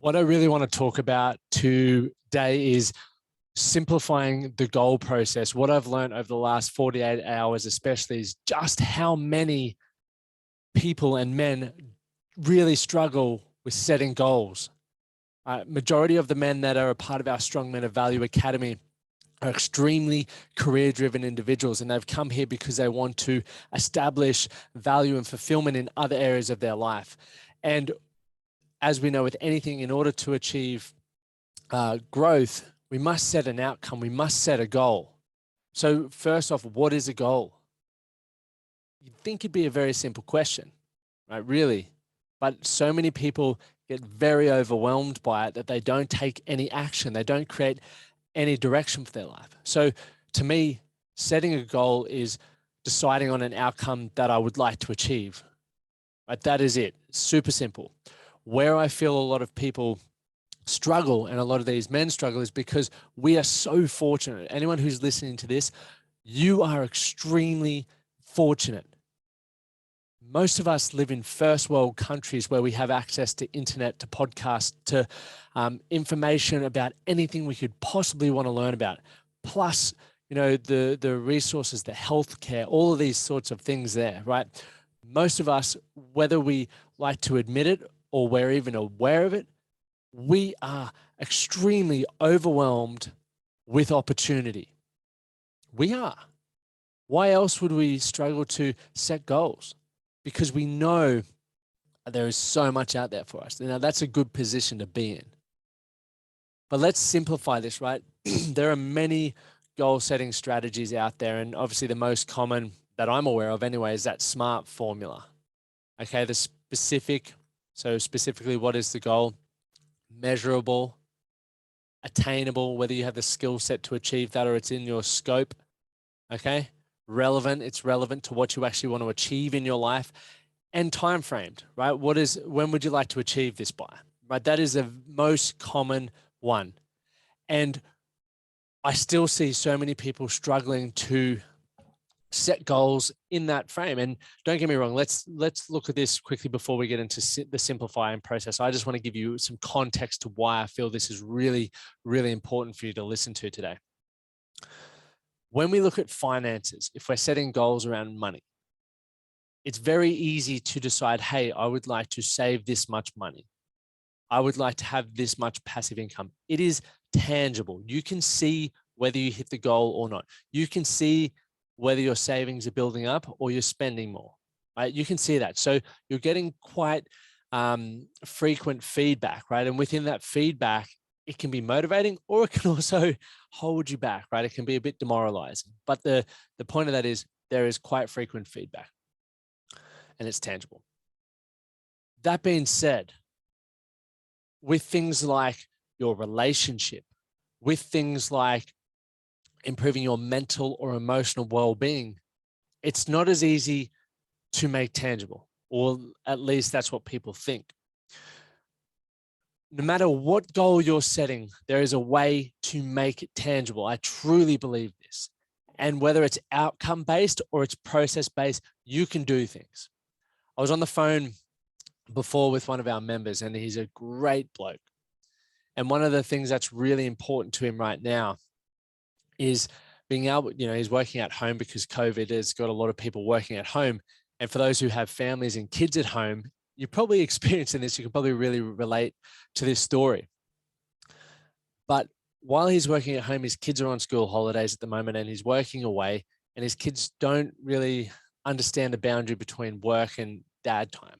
What I really want to talk about today is simplifying the goal process. What I've learned over the last 48 hours, especially, is just how many people and men really struggle with setting goals. Majority of the men that are a part of our Strong Men of Value Academy are extremely career-driven individuals, and they've come here because they want to establish value and fulfillment in other areas of their life. And as we know with anything, in order to achieve growth, we must set an outcome. We must set a goal. So first off, what is a goal? You'd think it'd be a very simple question, right? Really. But so many people get very overwhelmed by it that they don't take any action. They don't create any direction for their life. So to me, setting a goal is deciding on an outcome that I would like to achieve. Right? That is it. Super simple. Where I feel a lot of people struggle and a lot of these men struggle is because we are so fortunate. Anyone who's listening to this, you are extremely fortunate. Most of us live in first world countries where we have access to internet, to podcasts, to information about anything we could possibly want to learn about. Plus, the resources, the healthcare, all of these sorts of things there, right? Most of us, whether we like to admit it or we're even aware of it, we are extremely overwhelmed with opportunity. We are. Why else would we struggle to set goals? Because we know there is so much out there for us. Now, that's a good position to be in. But let's simplify this, right? There are many goal-setting strategies out there, and obviously the most common that I'm aware of anyway is that SMART formula. Okay, the specific, so specifically what is the goal? Measurable, attainable, whether you have the skill set to achieve that or it's in your scope. Okay, relevant, it's relevant to what you actually want to achieve in your life, and time framed, right? When would you like to achieve this by? Right, that is the most common one. And I still see so many people struggling to set goals in that frame. And don't get me wrong, let's look at this quickly before we get into the simplifying process. I just want to give you some context to why I feel this is really, really important for you to listen to today. When we look at finances, if we're setting goals around money, it's very easy to decide, hey, I would like to save this much money. I would like to have this much passive income. It is tangible. You can see whether you hit the goal or not. You can see whether your savings are building up or you're spending more, right? You can see that. So you're getting quite frequent feedback, right? And within that feedback, it can be motivating or it can also hold you back, right? It can be a bit demoralizing. But the point of that is there is quite frequent feedback and it's tangible. That being said, with things like your relationship, with things like improving your mental or emotional well-being, it's not as easy to make tangible, or at least that's what people think. No matter what goal you're setting, there is a way to make it tangible. I truly believe this. And whether it's outcome-based or it's process-based, you can do things. I was on the phone before with one of our members, and he's a great bloke. And one of the things that's really important to him right now is being able, he's working at home because COVID has got a lot of people working at home. And for those who have families and kids at home, you're probably experiencing this. You can probably really relate to this story. But while he's working at home, his kids are on school holidays at the moment and he's working away, and his kids don't really understand the boundary between work and dad time.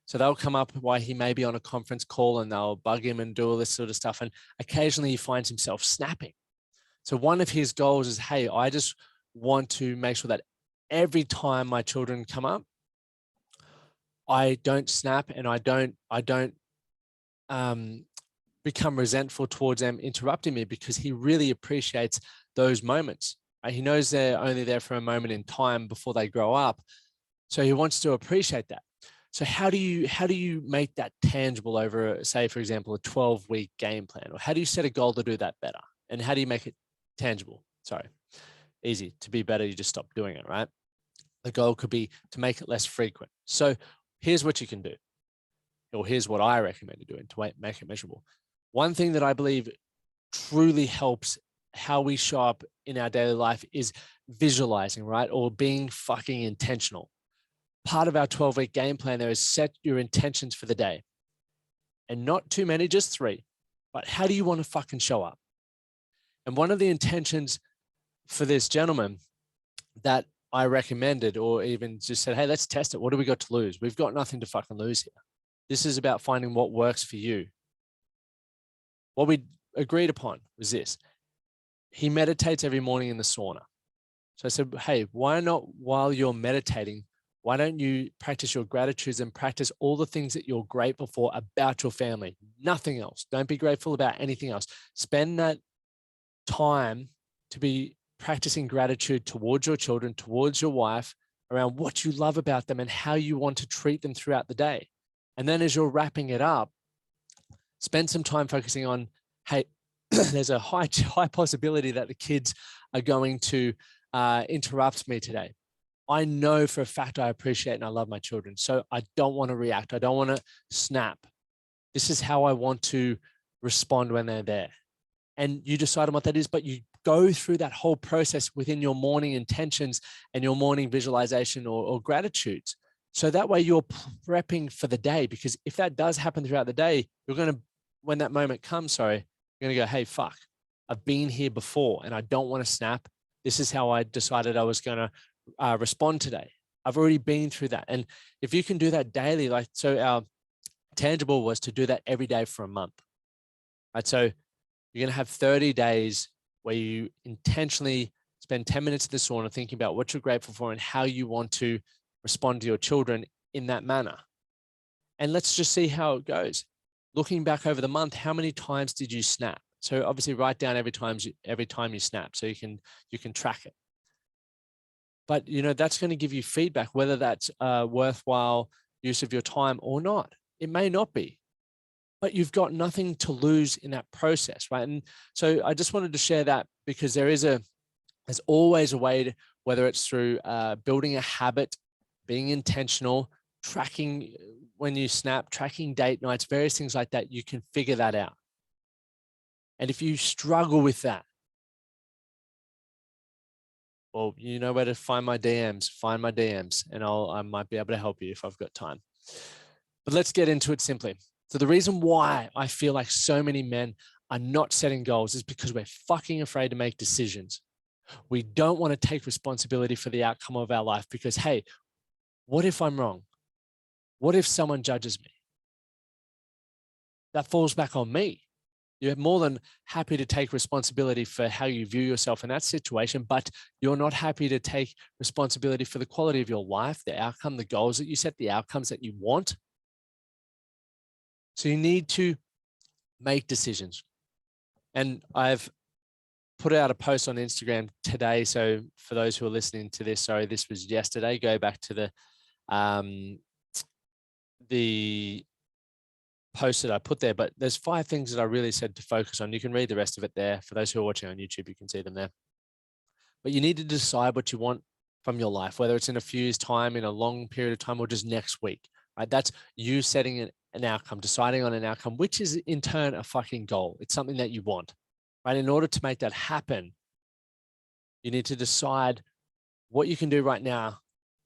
So they'll come up while he may be on a conference call and they'll bug him and do all this sort of stuff. And occasionally he finds himself snapping. So one of his goals is, hey, I just want to make sure that every time my children come up, I don't snap and I don't become resentful towards them interrupting me, because he really appreciates those moments. Right? He knows they're only there for a moment in time before they grow up. So he wants to appreciate that. So how do you make that tangible over, say, for example, a 12-week game plan? Or how do you set a goal to do that better? And how do you make it tangible? Sorry, easy. To be better, you just stop doing it, right? The goal could be to make it less frequent. So here's what you can do. or here's what I recommend to doing to make it measurable. One thing that I believe truly helps how we show up in our daily life is visualizing, right? Or being fucking intentional. Part of our 12-week game plan there is set your intentions for the day. And not too many, just 3. But how do you want to fucking show up? And one of the intentions for this gentleman that I recommended, or even just said, hey, let's test it. What do we got to lose? We've got nothing to fucking lose here. This is about finding what works for you. What we agreed upon was this. He meditates every morning in the sauna. So I said, hey, why not while you're meditating, why don't you practice your gratitudes and practice all the things that you're grateful for about your family? Nothing else. Don't be grateful about anything else. Spend that time to be practicing gratitude towards your children, towards your wife, around what you love about them and how you want to treat them throughout the day. And then as you're wrapping it up, spend some time focusing on, hey, there's a high possibility that the kids are going to interrupt me today. I know for a fact I appreciate and I love my children. So I don't want to react. I don't want to snap. This is how I want to respond when they're there. And you decide on what that is, but you go through that whole process within your morning intentions and your morning visualization or gratitudes. So that way you're prepping for the day, because if that does happen throughout the day, you're going to, when that moment comes, you're going to go, hey, fuck, I've been here before and I don't want to snap. This is how I decided I was going to respond today. I've already been through that. And if you can do that daily, like, so our tangible was to do that every day for a month, right? So you're going to have 30 days where you intentionally spend 10 minutes in the sauna thinking about what you're grateful for and how you want to respond to your children in that manner. And let's just see how it goes. Looking back over the month, how many times did you snap? So obviously write down every time you snap so you can track it. But that's going to give you feedback, whether that's worthwhile use of your time or not. It may not be, but you've got nothing to lose in that process, right? And so I just wanted to share that, because there's always a way to, whether it's through building a habit, being intentional, tracking when you snap, tracking date nights, various things like that, you can figure that out. And if you struggle with that, well, you know where to find my DMs, and I might be able to help you if I've got time. But let's get into it simply. So the reason why I feel like so many men are not setting goals is because we're fucking afraid to make decisions. We don't want to take responsibility for the outcome of our life because, hey, what if I'm wrong? What if someone judges me? That falls back on me. You're more than happy to take responsibility for how you view yourself in that situation, but you're not happy to take responsibility for the quality of your life, the outcome, the goals that you set, the outcomes that you want. So you need to make decisions. And I've put out a post on Instagram today. So for those who are listening to this, sorry, this was yesterday. Go back to the post that I put there, but there's 5 things that I really said to focus on. You can read the rest of it there. For those who are watching on YouTube, you can see them there. But you need to decide what you want from your life, whether it's in a few years' time, in a long period of time, or just next week, right? That's you setting an outcome, deciding on an outcome, which is in turn a fucking goal. It's something that you want, right? In order to make that happen, you need to decide what you can do right now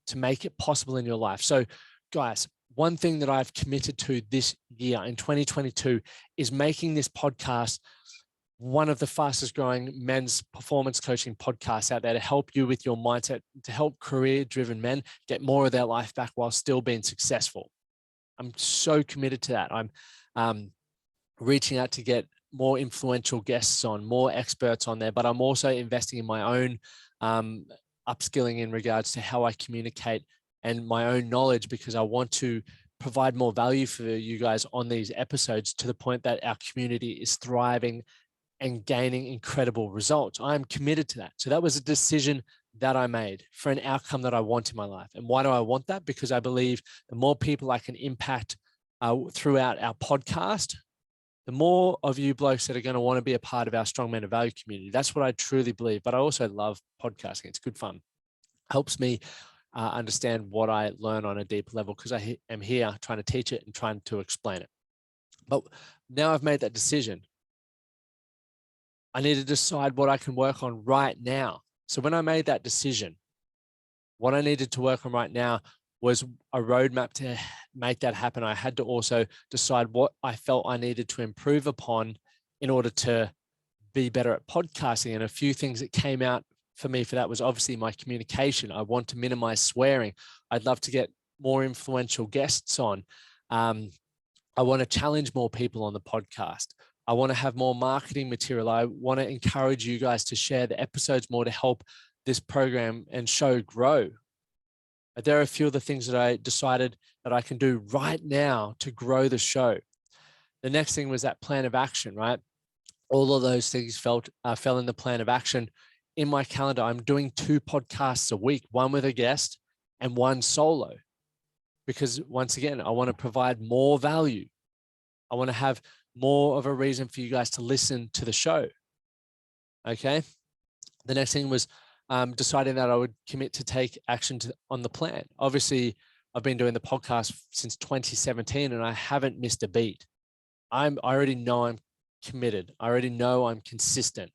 to make it possible in your life. So guys, one thing that I've committed to this year in 2022 is making this podcast one of the fastest growing men's performance coaching podcasts out there to help you with your mindset, to help career-driven men get more of their life back while still being successful. I'm so committed to that. I'm reaching out to get more influential guests on, more experts on there, but I'm also investing in my own upskilling in regards to how I communicate and my own knowledge, because I want to provide more value for you guys on these episodes to the point that our community is thriving and gaining incredible results. I'm committed to that. So that was a decision that I made for an outcome that I want in my life. And why do I want that? Because I believe the more people I can impact throughout our podcast, the more of you blokes that are going to want to be a part of our Strong Men of Value community. That's what I truly believe. But I also love podcasting. It's good fun. Helps me understand what I learn on a deeper level, because I am here trying to teach it and trying to explain it. But now I've made that decision. I need to decide what I can work on right now. So when I made that decision, what I needed to work on right now was a roadmap to make that happen. I had to also decide what I felt I needed to improve upon in order to be better at podcasting. And a few things that came out for me for that was obviously my communication. I want to minimize swearing. I'd love to get more influential guests on. I want to challenge more people on the podcast. I want to have more marketing material. I want to encourage you guys to share the episodes more to help this program and show grow. There are a few of the things that I decided that I can do right now to grow the show. The next thing was that plan of action, right? All of those things fell in the plan of action. In my calendar, I'm doing 2 podcasts a week, one with a guest and one solo. Because once again, I want to provide more value. I want to have more of a reason for you guys to listen to the show. Okay. The next thing was deciding that I would commit to take action on the plan. Obviously, I've been doing the podcast since 2017 and I haven't missed a beat. I already know I'm committed. I already know I'm consistent.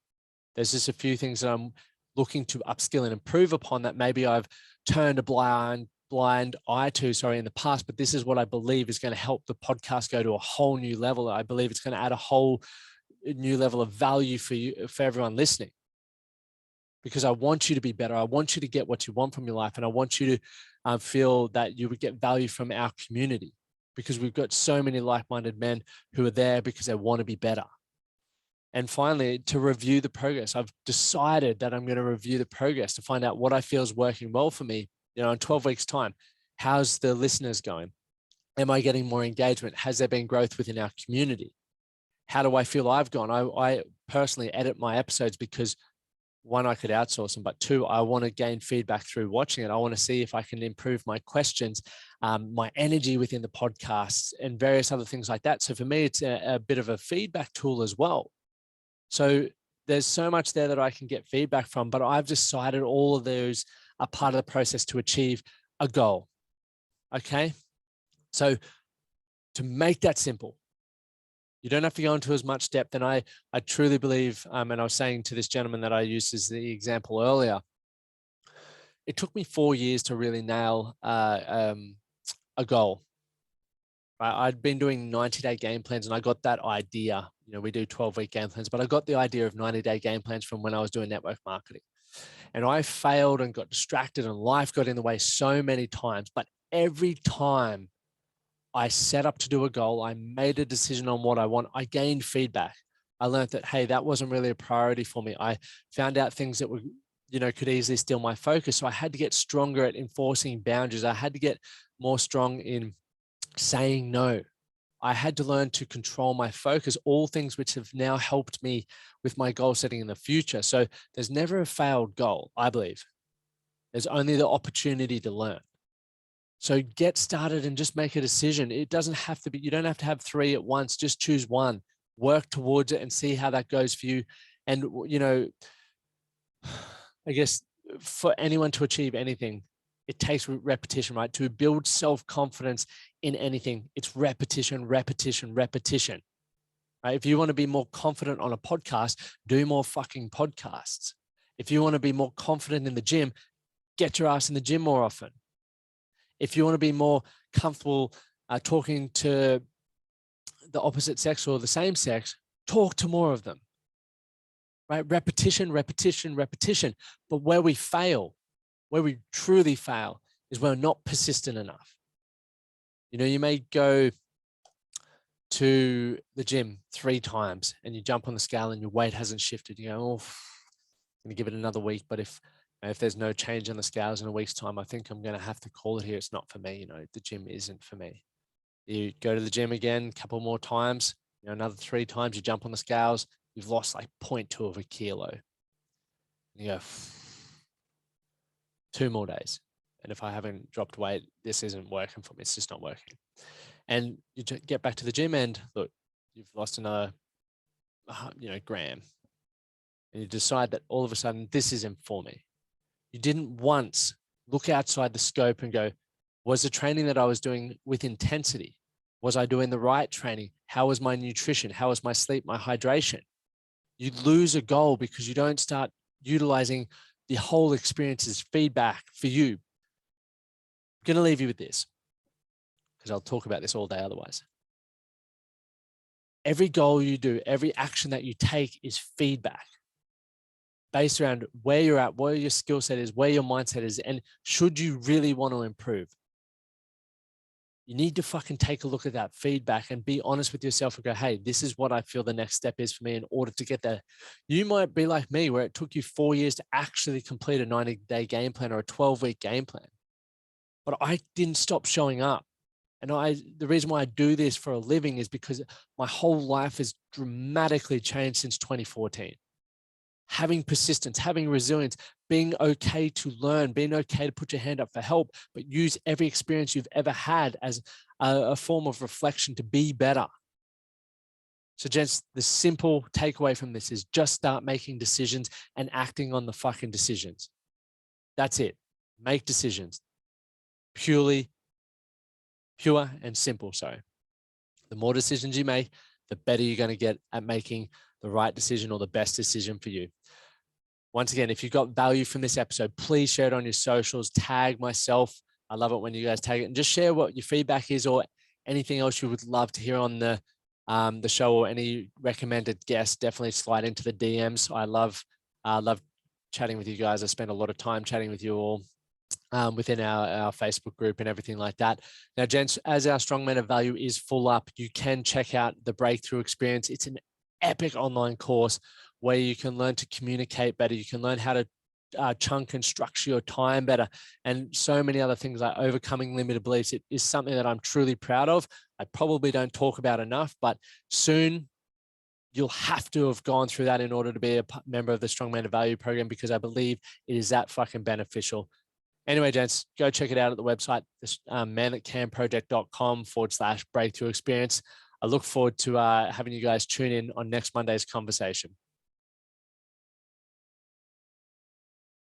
There's just a few things that I'm looking to upskill and improve upon that maybe I've turned a blind eye to, in the past, but this is what I believe is going to help the podcast go to a whole new level. I believe it's going to add a whole new level of value for you, for everyone listening, because I want you to be better. I want you to get what you want from your life. And I want you to feel that you would get value from our community, because we've got so many like-minded men who are there because they want to be better. And finally, to review the progress. I've decided that I'm going to review the progress to find out what I feel is working well for me. In 12 weeks' time, how's the listeners going? Am I getting more engagement? Has there been growth within our community? How do I feel I've gone? I personally edit my episodes because, one, I could outsource them, but two, I want to gain feedback through watching it. I want to see if I can improve my questions, my energy within the podcasts, and various other things like that. So for me, it's a bit of a feedback tool as well. So there's so much there that I can get feedback from, but I've decided all of those are part of the process to achieve a goal. Okay. So to make that simple, you don't have to go into as much depth. And I truly believe, and I was saying to this gentleman that I used as the example earlier, it took me 4 years to really nail a goal. I'd been doing 90-day game plans and I got that idea. We do 12-week game plans, but I got the idea of 90-day game plans from when I was doing network marketing. And I failed and got distracted and life got in the way so many times. But every time I set up to do a goal, I made a decision on what I want, I gained feedback. I learned that, hey, that wasn't really a priority for me. I found out things that were, could easily steal my focus. So I had to get stronger at enforcing boundaries. I had to get more strong in saying no. I had to learn to control my focus, all things which have now helped me with my goal setting in the future. So there's never a failed goal, I believe. There's only the opportunity to learn. So get started and just make a decision. It doesn't have to be, you don't have to have 3 at once, just choose one, work towards it and see how that goes for you. And, I guess for anyone to achieve anything, it takes repetition, right? To build self-confidence in anything, it's repetition, repetition, repetition, right? If you want to be more confident on a podcast, do more fucking podcasts. If you want to be more confident in the gym, get your ass in the gym more often. If you want to be more comfortable talking to the opposite sex or the same sex, talk to more of them, right? Repetition, repetition, repetition. But where we fail, where we truly fail, is we're not persistent enough. You may go to the gym 3 times and you jump on the scale and your weight hasn't shifted. You go, oh, I'm going to give it another week. But if there's no change on the scales in a week's time, I think I'm going to have to call it here. It's not for me. The gym isn't for me. You go to the gym again, a couple more times, another 3 times, you jump on the scales, you've lost like 0.2 of a kilo. And you go, 2 more days. And if I haven't dropped weight, this isn't working for me. It's just not working. And you get back to the gym and look, you've lost another, gram. And you decide that all of a sudden this isn't for me. You didn't once look outside the scope and go, was the training that I was doing with intensity? Was I doing the right training? How was my nutrition? How was my sleep, my hydration? You lose a goal because you don't start utilizing the whole experience as feedback for you. I'm going to leave you with this because I'll talk about this all day otherwise. Every goal you do, every action that you take is feedback based around where you're at, where your skill set is, where your mindset is, and should you really want to improve. You need to fucking take a look at that feedback and be honest with yourself and go, hey, this is what I feel the next step is for me in order to get there. You might be like me, where it took you 4 years to actually complete a 90-day game plan or a 12-week game plan. But I didn't stop showing up. And the reason why I do this for a living is because my whole life has dramatically changed since 2014. Having persistence, having resilience, being okay to learn, being okay to put your hand up for help, but use every experience you've ever had as a form of reflection to be better. So gents, the simple takeaway from this is just start making decisions and acting on the fucking decisions. That's it. Make decisions. Pure and simple. So the more decisions you make, the better you're going to get at making the right decision or the best decision for you. Once again, if you got value from this episode, please share it on your socials, tag myself. I love it when you guys tag it, and just share what your feedback is or anything else you would love to hear on the show, or any recommended guests. Definitely slide into the DMs. I love chatting with you guys. I spend a lot of time chatting with you all within our Facebook group and everything like that. Now, gents, as our Strong Men of Value is full up, you can check out the Breakthrough Experience. It's an epic online course where you can learn to communicate better. You can learn how to chunk and structure your time better, and so many other things like overcoming limited beliefs. It is something that I'm truly proud of. I probably don't talk about enough, but soon you'll have to have gone through that in order to be a member of the Strong Men of Value program, because I believe it is that fucking beneficial. Anyway, gents, go check it out at the website, manthatcanproject.com/breakthrough experience. I look forward to having you guys tune in on next Monday's conversation.